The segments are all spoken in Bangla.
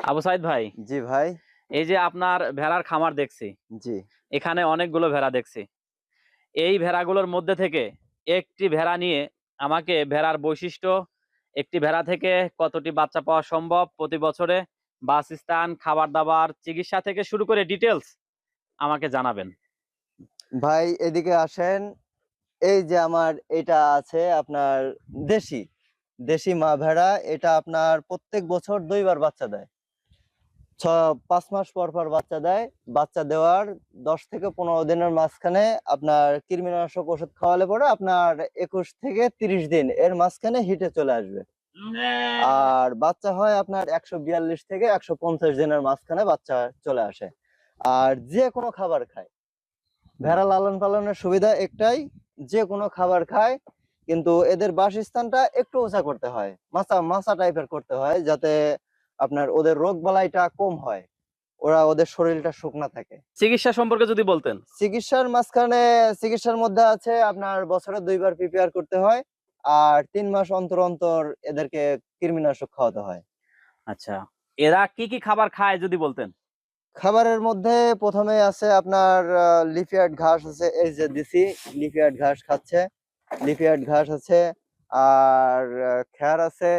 আবু সাইদ ভাই, জি ভাই। এই যে আপনার ভেড়ার খামার দেখছি, জি। এখানে অনেকগুলো ভেড়া দেখছি। এই ভেড়াগুলোর মধ্যে থেকে একটি ভেড়া নিয়ে আমাকে ভেড়ার বৈশিষ্ট্য, একটি ভেড়া থেকে কতটি বাচ্চা পাওয়া সম্ভব প্রতি বছরে, বাসস্থান, খাবার দাবার, চিকিৎসা থেকে শুরু করে ডিটেলস আমাকে জানাবেন। ভাই এদিকে আসেন। এই যে আমার এটা আছে আপনার দেশি, দেশি মা ভেড়া। এটা আপনার প্রত্যেক বছর ২ বার বাচ্চা দেয়। ৫ মাস পর পর বাচ্চা দেয়। বাচ্চা দেওয়ার ১০ থেকে ১৫ দিনের মাঝখানে আপনার কৃমিনাশক ওষুধ খাওয়ালে পরে আপনার ২১ থেকে ৩০ দিন এর মাঝখানে হিটে চলে আসবে। আর বাচ্চা হয় আপনার ১৪২ থেকে ১৫০ দিনের মাঝখানে বাচ্চা চলে আসে। আর যে কোনো খাবার খায়। ভেড়া লালন পালনের সুবিধা একটাই, যে কোনো খাবার খায়, কিন্তু এদের বাসস্থানটা একটু উঁচা করতে হয়, মাচা মাচা টাইপের করতে হয়, যাতে আপনার ওদের রোগ বালাইটা কম হয়, ওদের শরীরটা শুকনা থাকে। চিকিৎসা সম্পর্কে যদি বলতেন। চিকিৎসার মাঝখানে, চিকিৎসার মধ্যে আছে আপনার বছরে ২ বার প্রিপেয়ার করতে হয়, আর ৩ মাস অন্তর অন্তর এদেরকে কৃমিনাশক খাওয়াতে হয়। আচ্ছা, এরা কি কি খাবার খায় যদি বলতেন। খাবারের মধ্যে প্রথমে আছে আপনার লিফিয়ার্ড ঘাস আছে, এই যে দিছি, লিফিয়ার্ড ঘাস খাচ্ছে। লিফিয়ার্ড ঘাস আছে, আর খ্যার আছে।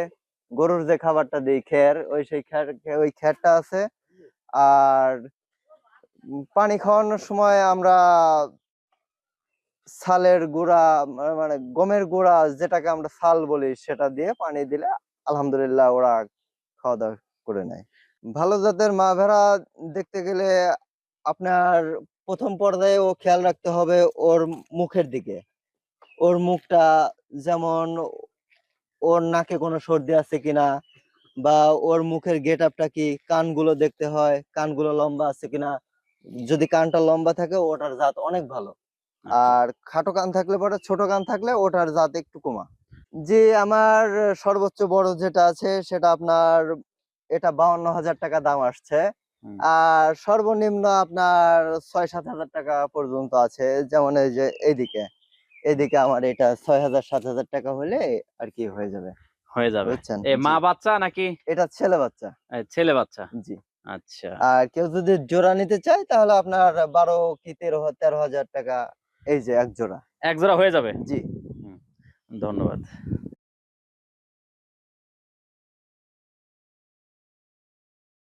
গরুর যে খাবারটা দিই খ্যার, সেই খ্যার, ওই খ্যারটা আছে। আর পানি খাওয়ানোর সময় আমরা ছালের গুঁড়া, মানে গমের গুঁড়া যেটাকে আমরা ছাল বলি, সেটা দিয়ে পানি দিলে আলহামদুলিল্লাহ ওরা খাওয়া দাওয়া করে নেয়। ভালো জাতের মা ভেড়া দেখতে গেলে আপনার প্রথম পর্যায়ে খেয়াল রাখতে হবে ওর মুখের দিকে। ওর মুখটা, যেমন ওর নাকে কোনো সর্দি আছে কিনা, বা ওর মুখের গেট আপটা কি, কানগুলো দেখতে হয়, কানগুলো লম্বা আছে কিনা। যদি কানটা লম্বা থাকে ওটার জাত অনেক ভালো। আচ্ছা। আর খাটো কান থাকলে পরে, ছোট কান থাকলে ওটার জাত একটু কমা। যে আমার সর্বোচ্চ বড় যেটা আছে সেটা আপনার, এটা ৫২,০০০ টাকা দাম আসছে। হুম। আর সর্বনিম্ন আপনার ৬-৭ হাজার টাকা পর্যন্ত আছে। যেমন এই যে এইদিকে আমার এটা ৬,০০০-৭,০০০ টাকা হলে আর কি হয়ে যাবে। হয়ে যাবে। বুঝছেন? এ জি। মা বাচ্চা নাকি এটা ছেলে বাচ্চা। ছেলে বাচ্চা? জি। আচ্ছা। আর কেউ যদি জোড়া নিতে চায় তাহলে আপনার ১২ কি ১৩,০০০ টাকা, এই যে এক জোড়া। এক জোড়া হয়ে যাবে? জি। হুম, ধন্যবাদ।